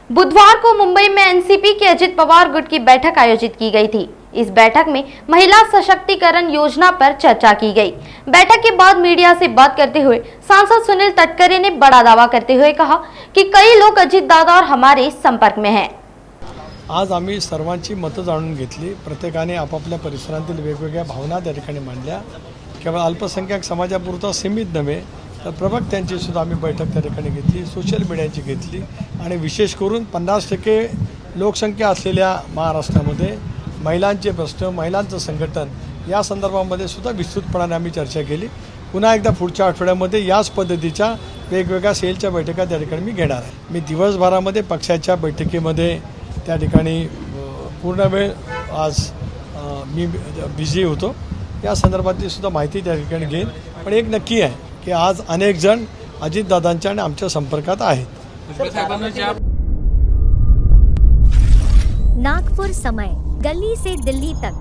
बुधवार को मुंबई में एनसीपी के अजित पवार गुट की बैठक आयोजित की गई थी। इस बैठक में महिला सशक्तिकरण योजना पर चर्चा की गई। बैठक के बाद मीडिया से बात करते हुए सांसद सुनील तटकरे ने बड़ा दावा करते हुए कहा कि कई लोग अजित दादा और हमारे संपर्क में हैं। आज आम्ही सर्वांची मतं जाणून घेतली। प्रत्येकाने आपापल्या परिसरातील वेगवेगळ्या भावना त्या ठिकाणी मांडल्या। केवळ अल्पसंख्याक समाजापुरता सीमित नव्हे तर प्रवक्त्यांची सुद्धा आम्ही बैठक त्या ठिकाणी घेतली, सोशल मीडियाची घेतली आणि विशेष करून 50% लोकसंख्या असलेल्या महाराष्ट्रामध्ये महिलांचे प्रश्न, महिलांचं संघटन या संदर्भामध्ये सुद्धा विस्तृतपणाने आम्ही चर्चा केली। पुन्हा एकदा पुढच्या आठवड्यामध्ये याच पद्धतीच्या वेगवेगळ्या सेलच्या बैठका त्या ठिकाणी मी घेणार आहे। मी दिवसभरामध्ये पक्षाच्या बैठकीमध्ये त्या ठिकाणी पूर्ण वेळ आज मी बिझी होतो। या संदर्भातली सुद्धा माहिती त्या ठिकाणी घेईन। पण एक नक्की आहे की आज अनेक जण अजितदादांच्या आणि आमच्या संपर्कात आहेत। नागपुर समय, गली से दिल्ली तक।